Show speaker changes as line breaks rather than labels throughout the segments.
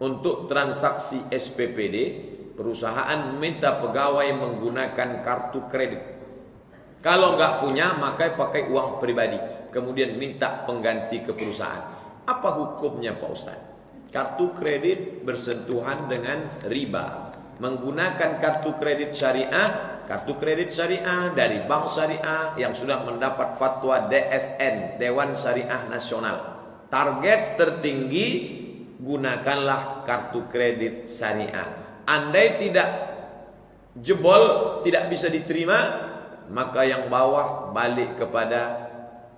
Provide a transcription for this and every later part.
Untuk transaksi SPPD, perusahaan minta pegawai menggunakan kartu kredit. Kalau nggak punya, maka pakai uang pribadi. Kemudian minta pengganti ke perusahaan. Apa hukumnya Pak Ustaz? Kartu kredit bersentuhan dengan riba. Menggunakan kartu kredit syariah dari bank syariah yang sudah mendapat fatwa DSN, Dewan Syariah Nasional. Target tertinggi, gunakanlah kartu kredit syariah. Andai tidak jebol, tidak bisa diterima, maka yang bawah balik kepada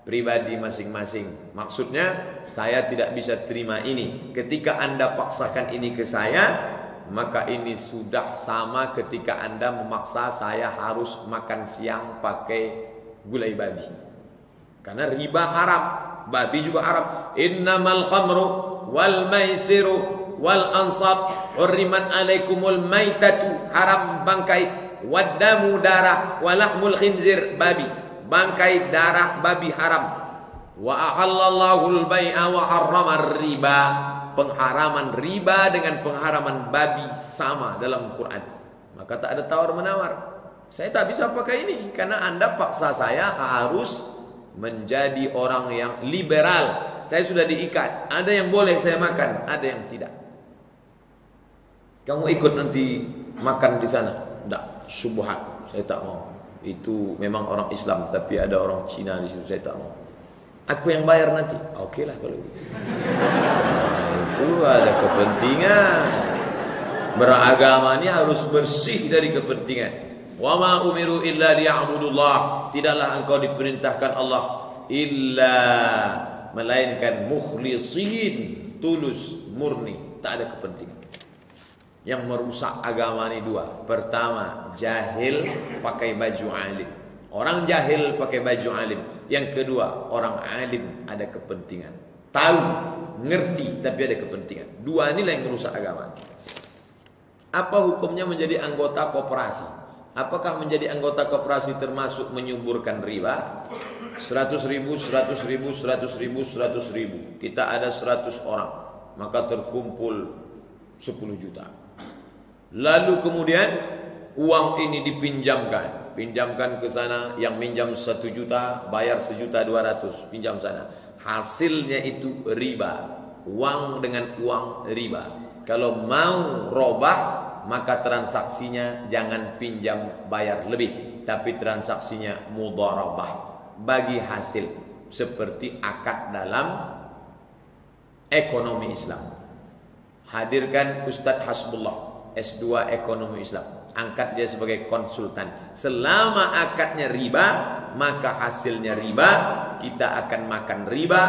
pribadi masing-masing. Maksudnya, saya tidak bisa terima ini. Ketika Anda paksakan ini ke saya, maka ini sudah sama ketika Anda memaksa saya harus makan siang pakai gulai babi. Karena riba haram, babi juga haram. Innamal khamru wal maisiru wal ansab hurriman alaikumul maitatu, haram bangkai, waddamu darah, walahmul khinzir, babi, bangkai darah babi haram. Wa ahallallahu al-bai'a wa harramar riba. Pengharaman riba dengan pengharaman babi sama dalam Quran. Maka tak ada tawar menawar. Saya tak bisa pakai ini karena Anda paksa saya harus menjadi orang yang liberal. Saya sudah diikat. Ada yang boleh saya makan, ada yang tidak. Kamu ikut nanti makan di sana? Tidak, syubhat. Saya tak mau. Itu memang orang Islam, tapi ada orang Cina di situ, saya tak mau. Aku yang bayar nanti. Oke lah kalau gitu. Itu ada kepentingan. Beragama ini harus bersih dari kepentingan. Wa ma umiru illa liya'budullah. Tidaklah engkau diperintahkan Allah illa, melainkan mukhlisin, tulus, murni, tak ada kepentingan. Yang merusak agama ini dua. Pertama, jahil pakai baju alim. Orang jahil pakai baju alim. Yang kedua, orang alim ada kepentingan. Tahu, ngerti, tapi ada kepentingan. Dua inilah yang merusak agama. Apa hukumnya menjadi anggota koperasi? Apakah menjadi anggota koperasi termasuk menyuburkan riba? 100 ribu, 100 ribu, 100 ribu, 100 ribu. Kita ada 100 orang, maka terkumpul 10 juta. Lalu kemudian uang ini dipinjamkan. Pinjamkan ke sana, yang minjam 1 juta, bayar 1.200.000, pinjam sana. Hasilnya itu riba. Uang dengan uang riba. Kalau mau robah, maka transaksinya jangan pinjam bayar lebih, tapi transaksinya mudharabah, bagi hasil, seperti akad dalam ekonomi Islam. Hadirkan Ustadz Hasbullah, S2 ekonomi Islam, angkat dia sebagai konsultan. Selama akadnya riba, maka hasilnya riba. Kita akan makan riba,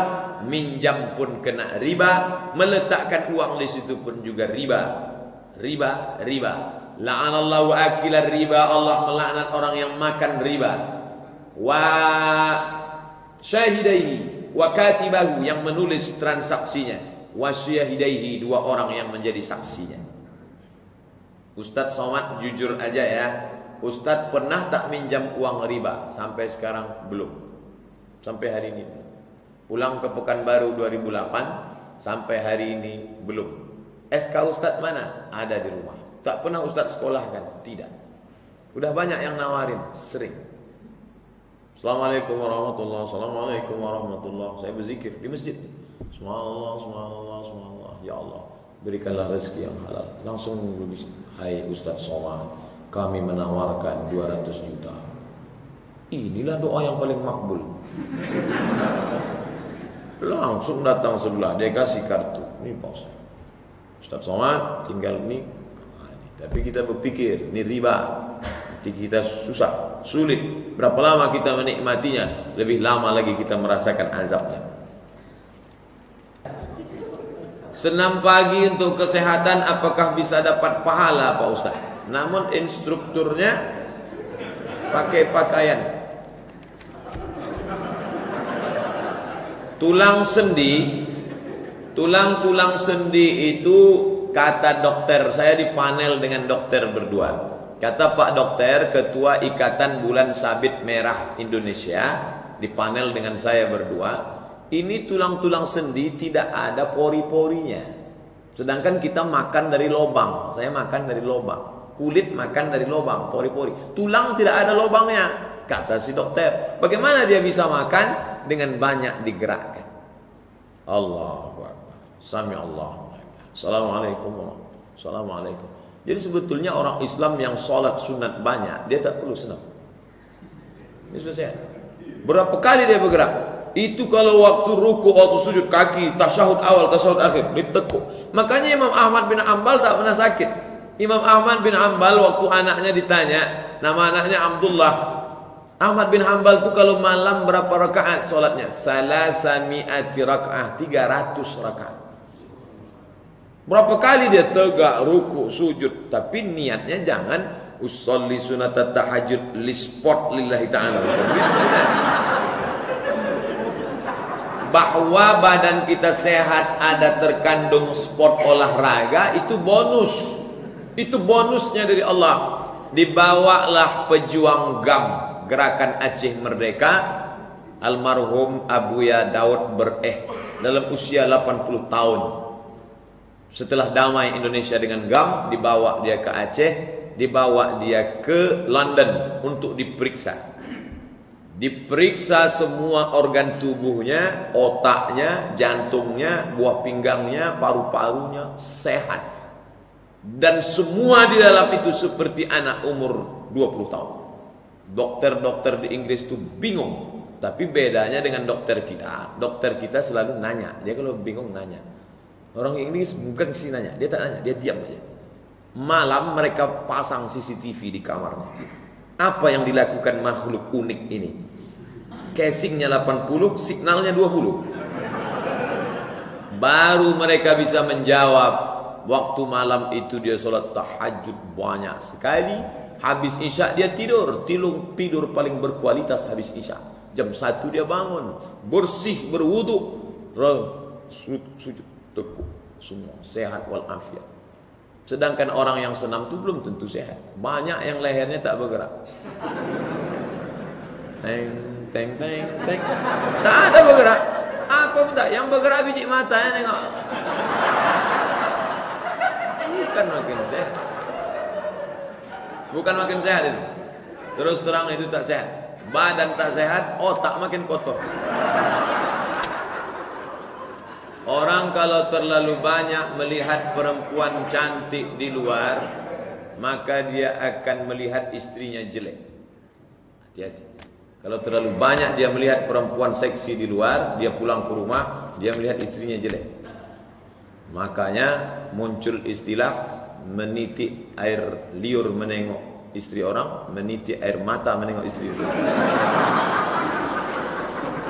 minjam pun kena riba, meletakkan uang di situ pun juga riba. Riba, riba. La'anallahu akilar riba, Allah melaknat orang yang makan riba. Wa syahidaihi wa katibahu, yang menulis transaksinya. Wa syahidaihi, 2 orang yang menjadi saksinya. Ustadz Somad jujur aja ya, Ustadz pernah tak minjam uang riba? Sampai sekarang belum. Sampai hari ini. Pulang ke Pekanbaru 2008, sampai hari ini belum. SK Ustadz mana? Ada di rumah. Tak pernah Ustadz sekolahkan? Tidak. Udah banyak yang nawarin, sering. Assalamualaikum warahmatullahi wabarakatuh. Assalamualaikum warahmatullahi wabarakatuh. Saya berzikir di masjid. Subhanallah, subhanallah, subhanallah. Ya Allah, berikanlah rezeki yang halal. Langsung nulis, hai Ustadz Somad, kami menawarkan 200 juta. Inilah doa yang paling makbul. Langsung datang sebelah, dia kasih kartu. Ini Pak Ustadz Somad, tinggal ini. Tapi kita berpikir, ini riba. Nanti kita susah, sulit. Berapa lama kita menikmatinya, lebih lama lagi kita merasakan azabnya. Senam pagi untuk kesehatan, apakah bisa dapat pahala Pak Ustaz? Namun instrukturnya pakai pakaian. Tulang sendi, tulang sendi itu, kata dokter, saya di panel dengan dokter berdua. Kata Pak Dokter, Ketua Ikatan Bulan Sabit Merah Indonesia, di panel dengan saya berdua, ini tulang-tulang sendi tidak ada pori-porinya. Sedangkan kita makan dari lobang. Saya makan dari lobang. Kulit makan dari lobang, pori-pori. Tulang tidak ada lobangnya. Kata si dokter, bagaimana dia bisa makan? Dengan banyak digerakkan. Allahu Akbar. Sami Allah. Assalamualaikum. Assalamualaikum. Jadi sebetulnya orang Islam yang sholat sunat banyak, dia tak perlu senam. Ini sudah sehat. Berapa kali dia bergerak? Itu kalau waktu ruku, waktu sujud kaki, tasyahud awal, tasyahud akhir, ditekuk. Makanya Imam Ahmad bin Hanbal tak pernah sakit. Imam Ahmad bin Hanbal waktu anaknya ditanya, nama anaknya Abdullah. Ahmad bin Hanbal itu kalau malam berapa rakaat solatnya? Salasami'ati rakaat, 300 rakaat. Berapa kali dia tegak, ruku, sujud. Tapi niatnya jangan usolli sunat tahajud li sport lillahi ta'ala. Bahwa badan kita sehat ada terkandung sport olahraga itu bonus. Itu bonusnya dari Allah. Dibawalah pejuang GAM, Gerakan Aceh Merdeka, almarhum Abuya Daud Bereh, dalam usia 80 tahun. Setelah damai Indonesia dengan GAM, dibawa dia ke Aceh, dibawa dia ke London untuk diperiksa. Diperiksa semua organ tubuhnya, otaknya, jantungnya, buah pinggangnya, paru-parunya sehat. Dan semua di dalam itu seperti anak umur 20 tahun. Dokter-dokter di Inggris itu bingung. Tapi bedanya dengan dokter kita selalu nanya. Dia kalau bingung nanya. Orang Inggris bukan sih nanya, dia tak nanya, dia diam aja. Malam mereka pasang CCTV di kamarnya. Apa yang dilakukan makhluk unik ini? Casingnya 80, signalnya 20. Baru mereka bisa menjawab. Waktu malam itu dia sholat tahajud banyak sekali. Habis isya dia tidur. Tidur paling berkualitas habis isya. Jam 1 dia bangun, bersih, berwudu, sujud, tekuk, semua sehat walafiat. Sedangkan orang yang senam itu belum tentu sehat. Banyak yang lehernya tak bergerak. Teng, teng, teng, teng. Tak ada bergerak. Apa pun tak. Yang bergerak biji mata ya, nengok. Bukan makin sehat. Bukan makin sehat itu. Terus terang itu tak sehat. Badan tak sehat, otak makin kotor. Orang kalau terlalu banyak melihat perempuan cantik di luar, maka dia akan melihat istrinya jelek. Hati-hati. Kalau terlalu banyak dia melihat perempuan seksi di luar, dia pulang ke rumah, dia melihat istrinya jelek. Makanya muncul istilah meniti air liur menengok istri orang, meniti air mata menengok istri orang.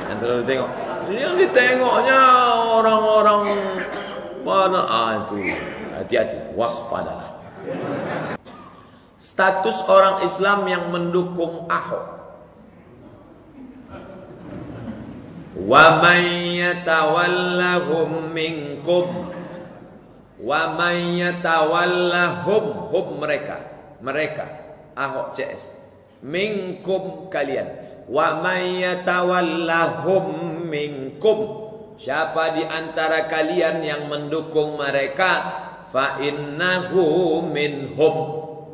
Yang terlalu tengok. Yang ditengoknya orang-orang mana itu, hati-hati, waspadalah. Status orang Islam yang mendukung Ahok. Wa may yatawallahum minkum, wa may yatawallahum, mereka Ahok CS, minkum kalian. Wa may yatawallahum minkum, siapa di antara kalian yang mendukung mereka, fa innahu minhum,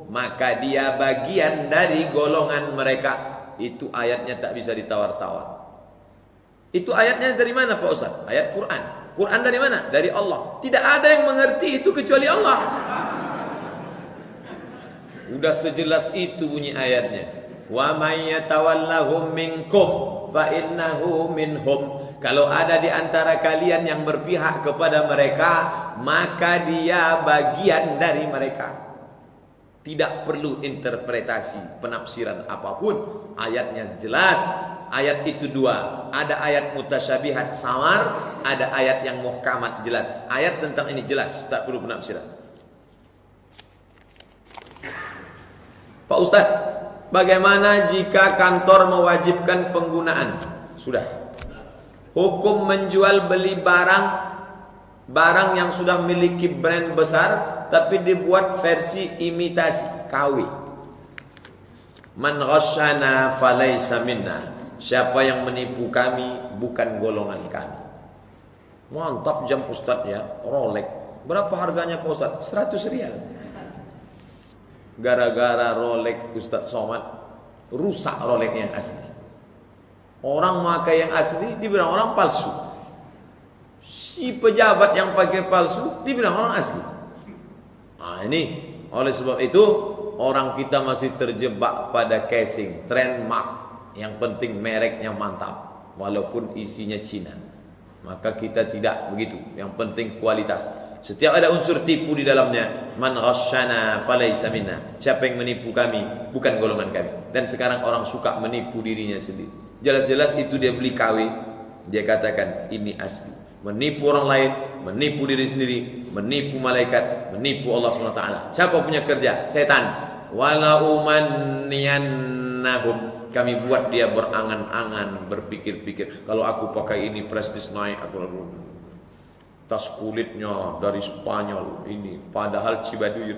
maka dia bagian dari golongan mereka. Itu ayatnya tak bisa ditawar-tawar. Itu ayatnya dari mana Pak Ustaz? Ayat Quran. Quran dari mana? Dari Allah. Tidak ada yang mengerti itu kecuali Allah. Udah sejelas itu bunyi ayatnya. Wa may yatawallahum minkum fa innahu minhum. Kalau ada di antara kalian yang berpihak kepada mereka, maka dia bagian dari mereka. Tidak perlu interpretasi, penafsiran apapun. Ayatnya jelas. Ayat itu dua. Ada ayat mutasyabihat samar, ada ayat yang muhkamat jelas. Ayat tentang ini jelas, tak perlu penafsiran. Pak Ustadz, bagaimana jika kantor mewajibkan penggunaan? Sudah. Hukum menjual beli barang yang sudah memiliki brand besar tapi dibuat versi imitasi KW. Man ghasyana falaysa minna. Siapa yang menipu kami bukan golongan kami. Mantap jam Ustadz ya, Rolex. Berapa harganya Pak Ustaz? 100 rial. Gara-gara Rolex Ustaz Somad rusak Rolex yang asli. Orang pakai yang asli dibilang orang palsu. Si pejabat yang pakai palsu dibilang orang asli. Nah ini, oleh sebab itu orang kita masih terjebak pada casing, trademark. Yang penting mereknya mantap, walaupun isinya Cina. Maka kita tidak begitu. Yang penting kualitas. Setiap ada unsur tipu di dalamnya, man ghasyana falaysa minna. Siapa yang menipu kami, bukan golongan kami. Dan sekarang orang suka menipu dirinya sendiri. Jelas-jelas itu dia beli KW, dia katakan ini asli. Menipu orang lain, menipu diri sendiri, menipu malaikat, menipu Allah SWT. Siapa punya kerja? Setan. Wala umanniyannahum. Kami buat dia berangan-angan, berpikir-pikir, kalau aku pakai ini prestis naik, aku tas kulitnya dari Spanyol ini, padahal Cibaduyut.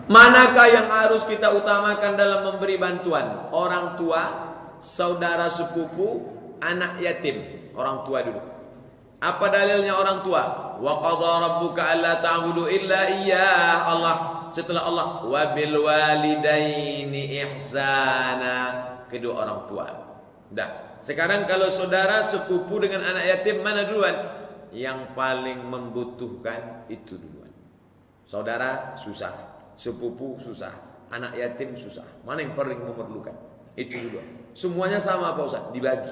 Manakah yang harus kita utamakan dalam memberi bantuan? Orang tua, saudara sepupu, anak yatim. Orang tua dulu. Apa dalilnya orang tua? Wa qadha rabbuka alla ta'budu illa iyyah. Allah, setelah Allah, wa bil walidaini ihsana. Kedua orang tua. Dah. Sekarang kalau saudara sepupu dengan anak yatim, mana duluan? Yang paling membutuhkan itu duluan. Saudara susah, sepupu susah, anak yatim susah. Mana yang paling memerlukan? Itu duluan. Semuanya sama Pak Ustaz, dibagi.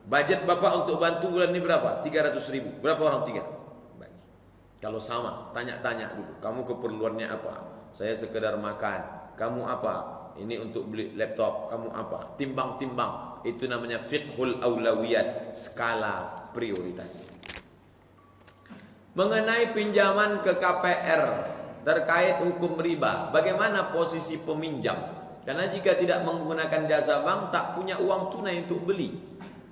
Budget Bapak untuk bantu bulan ini berapa? 300.000. Berapa orang tiga? Bagi. Kalau sama, tanya-tanya dulu. Kamu keperluannya apa? Saya sekedar makan. Kamu apa? Ini untuk beli laptop. Kamu apa? Timbang-timbang. Itu namanya fiqhul aulawiyat, skala prioritas. Mengenai pinjaman ke KPR terkait hukum riba, bagaimana posisi peminjam? Karena jika tidak menggunakan jasa bank, tak punya uang tunai untuk beli.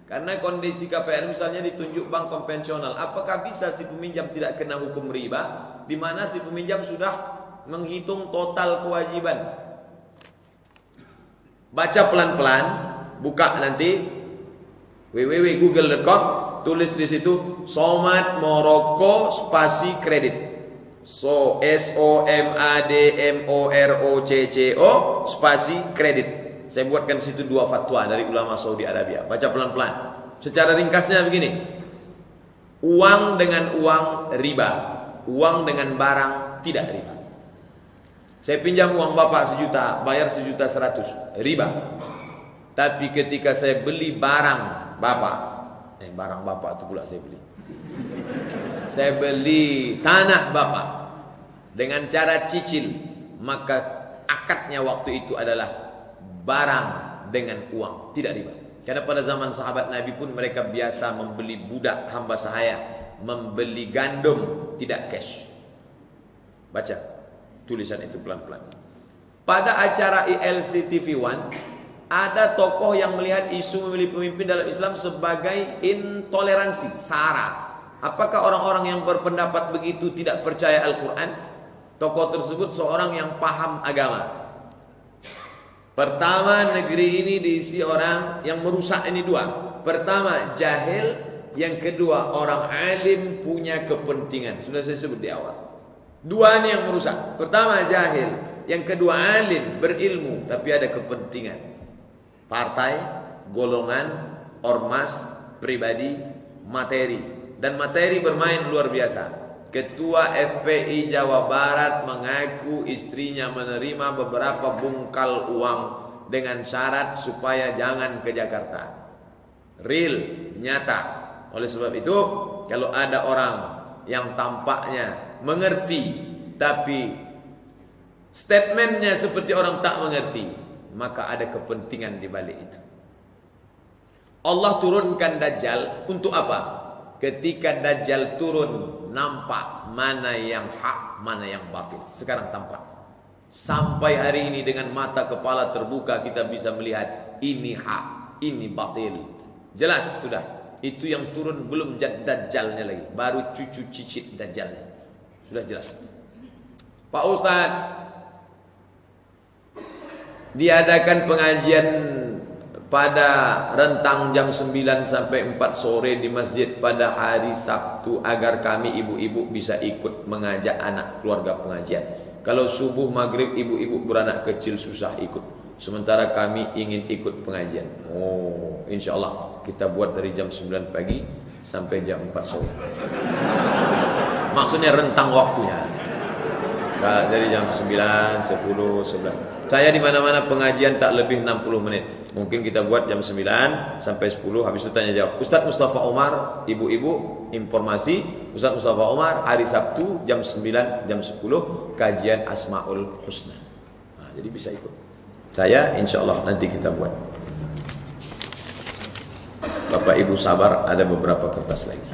Karena kondisi KPR misalnya ditunjuk bank konvensional, apakah bisa si peminjam tidak kena hukum riba? Di mana si peminjam sudah menghitung total kewajiban. Baca pelan-pelan. Buka nanti www.google.com, tulis di situ Somad Morocco spasi kredit. SOMADMOROCCO spasi kredit. Saya buatkan situ 2 fatwa dari ulama Saudi Arabia. Baca pelan-pelan. Secara ringkasnya begini. Uang dengan uang riba, uang dengan barang tidak riba. Saya pinjam uang Bapak 1 juta, bayar 1.100.000, riba. Tapi ketika saya beli barang Bapak, barang Bapak itu pula saya beli. Saya beli tanah Bapak dengan cara cicil, maka akadnya waktu itu adalah barang dengan uang, tidak riba. Karena pada zaman sahabat Nabi pun mereka biasa membeli budak hamba sahaya, membeli gandum, tidak cash. Baca tulisan itu pelan-pelan. Pada acara ILC TV One, ada tokoh yang melihat isu memilih pemimpin dalam Islam sebagai intoleransi, sara. Apakah orang-orang yang berpendapat begitu tidak percaya Al-Quran? Tokoh tersebut seorang yang paham agama. Pertama, negeri ini diisi orang yang merusak ini 2. Pertama, jahil. Yang kedua, orang alim punya kepentingan. Sudah saya sebut di awal. 2 ini yang merusak. Pertama, jahil. Yang kedua, alim, berilmu, tapi ada kepentingan. Partai, golongan, ormas, pribadi, materi. Dan materi bermain luar biasa. Ketua FPI Jawa Barat mengaku istrinya menerima beberapa bungkal uang dengan syarat supaya jangan ke Jakarta. Real, nyata. Oleh sebab itu, kalau ada orang yang tampaknya mengerti, tapi statementnya seperti orang tak mengerti, maka ada kepentingan di balik itu. Allah turunkan Dajjal untuk apa? Ketika Dajjal turun, nampak mana yang hak, mana yang batil. Sekarang tampak. Sampai hari ini dengan mata kepala terbuka kita bisa melihat ini hak, ini batil. Jelas sudah. Itu yang turun belum Dajjalnya lagi, baru cucu cicit Dajjalnya. Sudah jelas. Pak Ustadz, diadakan pengajian pada rentang jam 9 sampai 4 sore di masjid pada hari Sabtu agar kami ibu-ibu bisa ikut mengajak anak keluarga pengajian. Kalau subuh maghrib ibu-ibu beranak kecil susah ikut. Sementara kami ingin ikut pengajian. Oh, insya Allah kita buat dari jam 9 pagi sampai jam 4 sore. Maksudnya rentang waktunya. Dari jam 9, 10, 11. Saya di mana-mana pengajian tak lebih 60 menit. Mungkin kita buat jam 9 sampai 10, habis itu tanya jawab. Ustaz Mustafa Umar, ibu-ibu informasi, Ustaz Mustafa Umar hari Sabtu jam 9, jam 10 kajian Asmaul Husna. Nah, jadi bisa ikut. Saya insya Allah nanti kita buat. Bapak Ibu sabar, ada beberapa kertas lagi.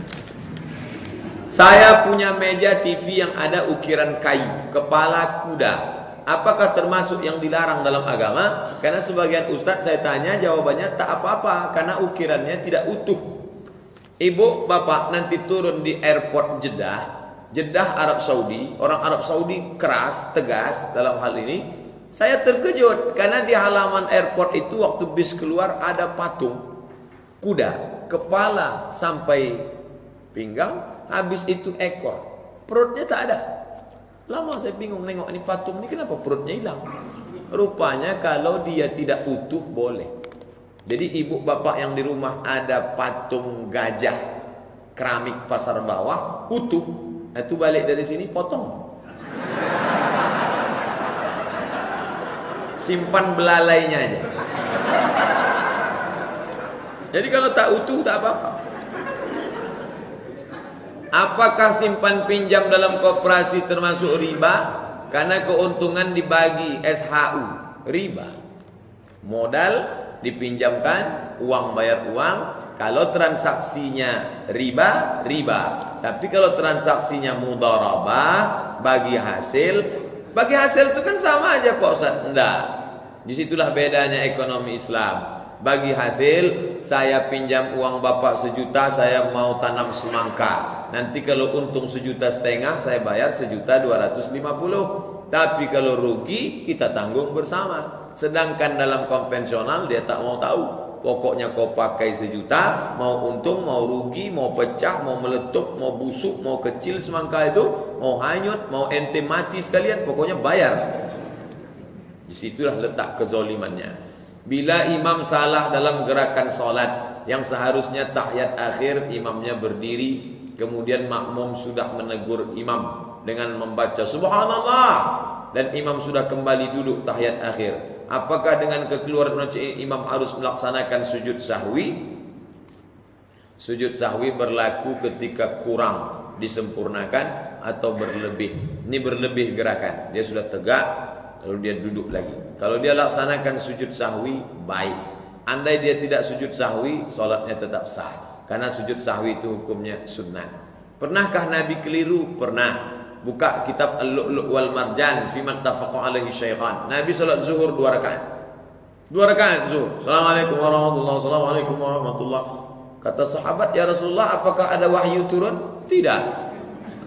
Saya punya meja TV yang ada ukiran kayu, kepala kuda. Apakah termasuk yang dilarang dalam agama? Karena sebagian ustadz saya tanya jawabannya tak apa-apa karena ukirannya tidak utuh. Ibu bapak nanti turun di airport Jeddah Arab Saudi. Orang Arab Saudi keras, tegas dalam hal ini. Saya terkejut karena di halaman airport itu waktu bis keluar ada patung kuda, kepala sampai pinggang, habis itu ekor, perutnya tak ada. Lama saya bingung nengok ini patung ini kenapa perutnya hilang. Rupanya kalau dia tidak utuh boleh. Jadi ibu bapak yang di rumah ada patung gajah keramik pasar bawah utuh, itu balik dari sini potong. Simpan belalainya aja. Jadi kalau tak utuh tak apa-apa. Apakah simpan pinjam dalam koperasi termasuk riba? Karena keuntungan dibagi SHU. Riba. Modal dipinjamkan, uang bayar uang. Kalau transaksinya riba, riba. Tapi kalau transaksinya mudharabah, bagi hasil itu kan sama aja Pak Ustaz. Enggak. Disitulah bedanya ekonomi Islam. Bagi hasil, saya pinjam uang bapak 1 juta, saya mau tanam semangka. Nanti kalau untung 1,5 juta, saya bayar 1.250.000. Tapi kalau rugi, kita tanggung bersama. Sedangkan dalam konvensional dia tak mau tahu. Pokoknya kau pakai 1 juta, mau untung, mau rugi, mau pecah, mau meletup, mau busuk, mau kecil semangka itu, mau hanyut, mau ente mati sekalian, pokoknya bayar. Disitulah letak kezolimannya. Bila imam salah dalam gerakan solat yang seharusnya tahiyat akhir, imamnya berdiri, kemudian makmum sudah menegur imam dengan membaca subhanallah dan imam sudah kembali duduk tahiyat akhir. Apakah dengan kekeluaran imam harus melaksanakan sujud sahwi? Sujud sahwi berlaku ketika kurang disempurnakan atau berlebih. Ini berlebih gerakan. Dia sudah tegak lalu dia duduk lagi. Kalau dia laksanakan sujud sahwi, baik. Andai dia tidak sujud sahwi, solatnya tetap sah. Karena sujud sahwi itu hukumnya sunnah. Pernahkah Nabi keliru? Pernah. Buka kitab Al-Lu'lu' wal Marjan fi mattafaqa alaihi syaikhan. Nabi salat zuhur 2 rakaat. 2 rakaat zuhur. Assalamualaikum warahmatullahi wabarakatuh. Assalamualaikum warahmatullahi. Kata sahabat, ya Rasulullah, apakah ada wahyu turun? Tidak.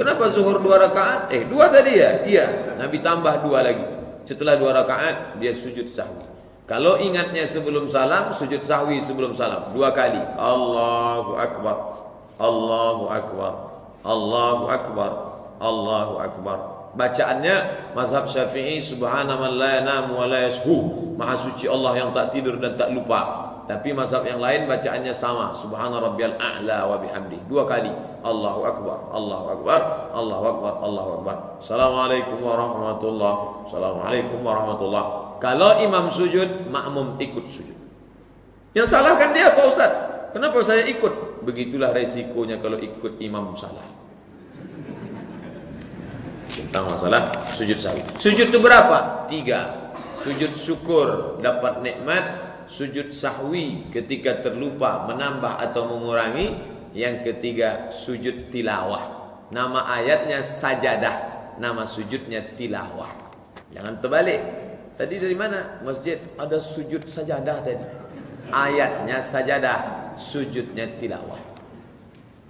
Kenapa zuhur 2 rakaat? 2 tadi ya? Iya. Nabi tambah 2 lagi. Setelah 2 rakaat dia sujud sahwi. Kalau ingatnya sebelum salam, sujud sahwi sebelum salam 2 kali. Allahu akbar. Allahu akbar. Allahu akbar. Allahu akbar. Bacaannya mazhab Syafi'i, subhana man la yanamu wa la yashu. Maha suci Allah yang tak tidur dan tak lupa. Tapi mazhab yang lain bacaannya sama, subhana rabbiyal a'la wa bihamdi. 2 kali. Allahu akbar, Allahu akbar, Allahu akbar, Allahu akbar. Assalamualaikum warahmatullahi. Assalamualaikum warahmatullahi. Kalau imam sujud, makmum ikut sujud. Yang salah kan dia Pak Ustaz. Kenapa saya ikut? Begitulah resikonya kalau ikut imam salah. Tentang masalah sujud sahwi. Sujud itu berapa? 3. Sujud syukur dapat nikmat, sujud sahwi ketika terlupa menambah atau mengurangi. Yang ketiga sujud tilawah. Nama ayatnya sajadah, nama sujudnya tilawah. Jangan terbalik. Tadi dari mana? Masjid ada sujud sajadah tadi. Ayatnya sajadah, sujudnya tilawah.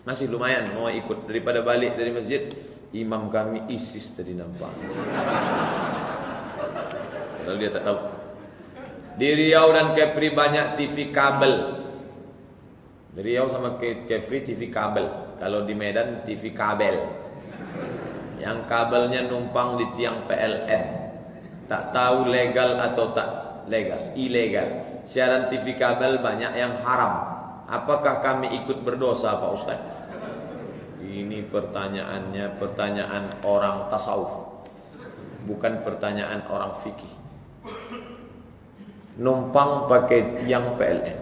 Masih lumayan mau ikut daripada balik dari masjid. Imam kami ISIS tadi nampak. Kalau dia tak tahu. Di Riau dan Kepri banyak TV kabel. Di Riau sama Kepri TV kabel. Kalau di Medan TV kabel. Yang kabelnya numpang di tiang PLN. Tak tahu legal atau tak legal, ilegal. Siaran TV kabel banyak yang haram. Apakah kami ikut berdosa Pak Ustaz? Ini pertanyaannya pertanyaan orang tasawuf, bukan pertanyaan orang fikih. Numpang pakai tiang PLN,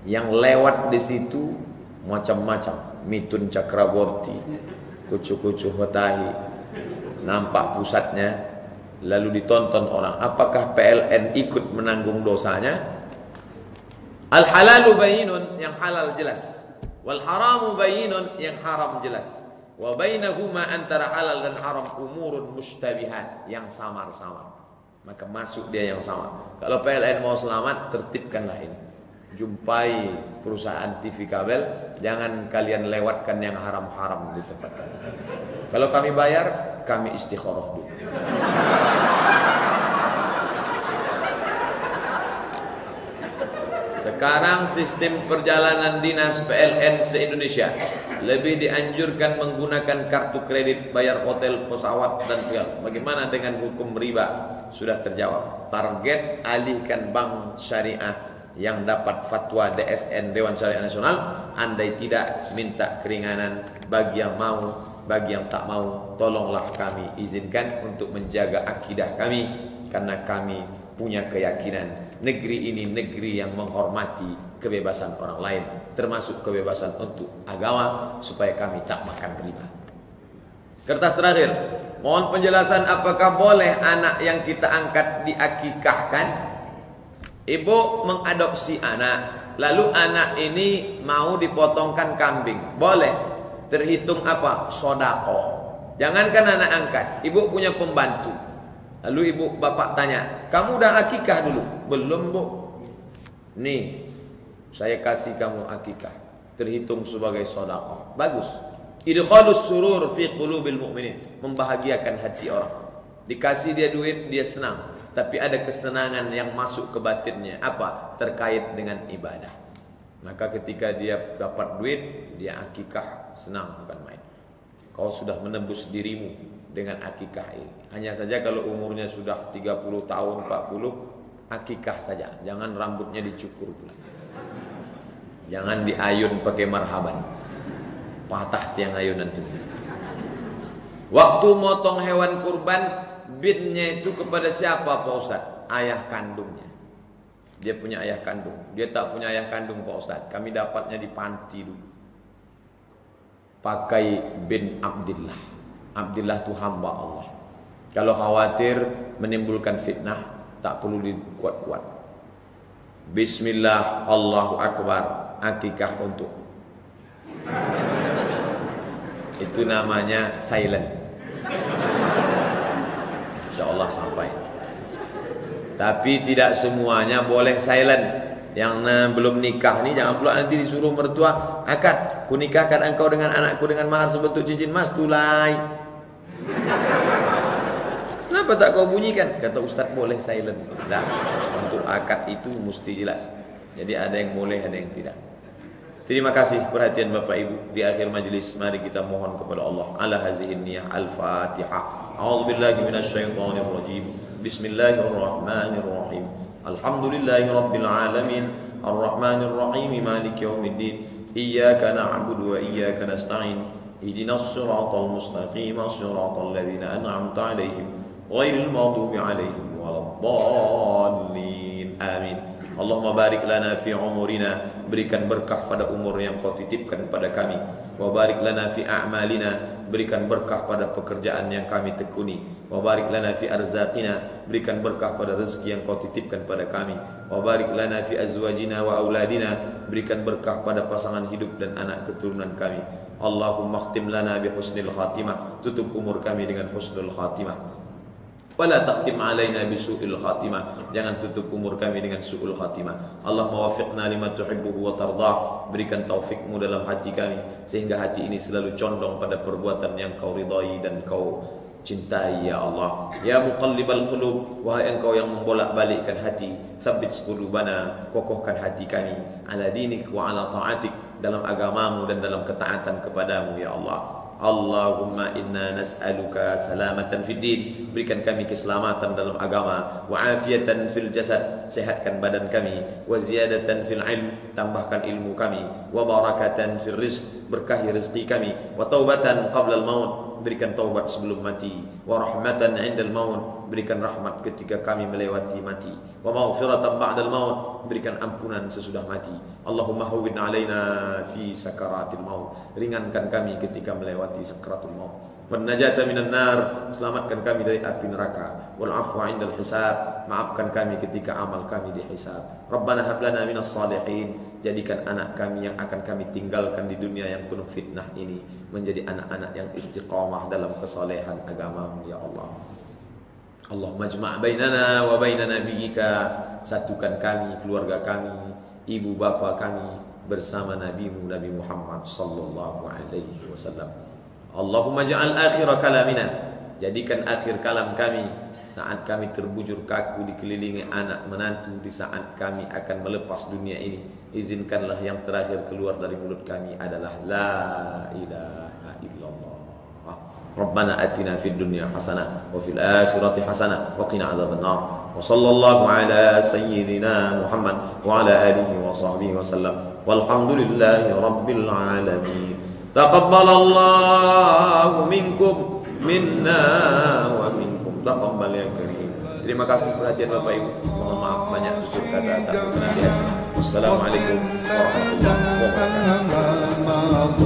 yang lewat di situ macam-macam, Mitun Cakraborty, Kucu-Kucu Hotahi, nampak pusatnya, lalu ditonton orang. Apakah PLN ikut menanggung dosanya? Al halalu bayyinun, yang halal jelas. Wal haramu bayyinun, yang haram jelas. Wa bainahuma, antara halal dan haram, umurun mustabihat, yang samar-samar. Maka masuk dia yang sama. Kalau PLN mau selamat, tertibkanlah ini. Jumpai perusahaan TV kabel, jangan kalian lewatkan yang haram-haram di tempat kalian. Kalau kami bayar, kami istikharah dulu. Sekarang sistem perjalanan dinas PLN se-Indonesia lebih dianjurkan menggunakan kartu kredit, bayar hotel, pesawat dan segala. Bagaimana dengan hukum riba? Sudah terjawab. Target alihkan bank syariah yang dapat fatwa DSN, Dewan Syariah Nasional. Andai tidak, minta keringanan bagi yang mau, bagi yang tak mau, tolonglah kami izinkan untuk menjaga akidah kami, karena kami punya keyakinan negeri ini negeri yang menghormati kebebasan orang lain, termasuk kebebasan untuk agama, supaya kami tak makan riba. Kertas terakhir, mohon penjelasan apakah boleh anak yang kita angkat diakikahkan? Ibu mengadopsi anak, lalu anak ini mau dipotongkan kambing, boleh. Terhitung apa? Sodakoh. Jangankan anak angkat, ibu punya pembantu. Lalu ibu bapak tanya, kamu udah akikah dulu? Belum bu. Nih, saya kasih kamu akikah, terhitung sebagai sodakoh. Bagus. Idkhalus surur fi qulubil mu'minin, membahagiakan hati orang. Dikasih dia duit, dia senang. Tapi ada kesenangan yang masuk ke batinnya. Apa? Terkait dengan ibadah. Maka ketika dia dapat duit, dia akikah, senang, bukan main. Kau sudah menebus dirimu dengan akikah ini. Hanya saja kalau umurnya sudah 30 tahun, 40, akikah saja. Jangan rambutnya dicukur pula. Jangan diayun pakai marhaban. Patah tiang ayunan itu. Waktu motong hewan kurban, bidnya itu kepada siapa Pak Ustaz? Ayah kandungnya. Dia punya ayah kandung. Dia tak punya ayah kandung Pak Ustaz. Kami dapatnya di panti dulu. Pakai bin Abdillah. Abdillah itu hamba Allah. Kalau khawatir menimbulkan fitnah, tak perlu dikuat-kuat. Bismillah, Allahu Akbar, akikah untuk. Itu namanya silent. InsyaAllah sampai. Tapi tidak semuanya boleh silent. Yang belum nikah nih, jangan pula nanti disuruh mertua, akad, ku nikahkan engkau dengan anakku dengan mahar sebentuk cincin emas tulai. Kenapa tak kau bunyikan? Kata Ustaz boleh silent. Nah, untuk akad itu mesti jelas. Jadi ada yang boleh, ada yang tidak. Terima kasih perhatian Bapak Ibu. Di akhir majlis mari kita mohon kepada Allah. Ala hazihin niyah al-Fatihah. A'udzubillahi minasyaitonir rajim. Bismillahirrahmanirrahim. Alhamdulillahi rabbil alamin. Ar-Rahmanir Rahim. Maliki yaumiddin. Iyyaka na'budu wa iyyaka nasta'in. Ihdinas siratal mustaqim. Siratal ladzina an'amta 'alaihim ghairil maghdubi 'alaihim waladdallin. Amin. Allahumma barik lana fi umurina, berikan berkah pada umur yang kau titipkan pada kami. Wa barik lana fi a'malina, berikan berkah pada pekerjaan yang kami tekuni. Wa barik lana fi arzaqina, berikan berkah pada rezeki yang kau titipkan pada kami. Wa barik lana fi azwajina wa auladina, berikan berkah pada pasangan hidup dan anak keturunan kami. Allahumma khtim lana bi husnil khatimah, tutup umur kami dengan husnul khatimah. Wala takhtim alaina bisu'il khatimah, jangan tutup umur kami dengan su'ul khatimah. Allah wafiqna lima tuhibbuhu wa tardah, berikan taufikmu dalam hati kami sehingga hati ini selalu condong pada perbuatan yang kau ridai dan kau cintai ya Allah. Ya muqallibal qulub, wahai Engkau yang membolak-balikkan hati, tsabbit qulubana, kokohkan hati kami, ala dinik wa ala ta'atik, dalam agamamu dan dalam ketaatan kepadamu ya Allah. Allahumma inna nas'aluka salamatan fid din, berikan kami keselamatan dalam agama, wa afiatan fil jasad, sehatkan badan kami, wa ziyadatan fil ilm, tambahkan ilmu kami, wa barakatan fil rizq, berkahi rezeki kami, wa taubatan qabla al maut, berikan taubat sebelum mati, wa rahmatan 'indal maut, berikan rahmat ketika kami melewati mati, wa maghfiratan ba'dal maut, berikan ampunan sesudah mati. Allahumma hawwin 'alaina fi sakaratil maut, ringankan kami ketika melewati sakaratul maut. Wan najata minan nar, selamatkan kami dari api neraka. Wal afwa 'indal hisab, maafkan kami ketika amal kami dihisab. Rabbana hab lana minas salihin, jadikan anak kami yang akan kami tinggalkan di dunia yang penuh fitnah ini menjadi anak-anak yang istiqamah dalam kesalehan agamamu ya Allah. Allahumma jma' bainana wa baina nabiyyika, satukan kami, keluarga kami, ibu bapa kami bersama nabimu Nabi Muhammad sallallahu alaihi wasallam. Allahumma ja'al akhir kalamina, jadikan akhir kalam kami saat kami terbujur kaku dikelilingi anak menantu, di saat kami akan melepas dunia ini, izinkanlah yang terakhir keluar dari mulut kami adalah la ilaha illallah. Rabbana atina fid dunya hasanah wa fil akhirati hasanah wa qina adzabannar. Wa sallallahu ala sayyidina Muhammad wa ala alihi wa sahbihi wa sallam. Walhamdulillahi rabbil alamin. Taqabbalallahu minkum minna wa minkum, taqabbal ya karim. Terima kasih perhatian Bapak Ibu. Mohon maaf banyak tutur kata tak berkenan di hati. Wassalamualaikum warahmatullahi wabarakatuh.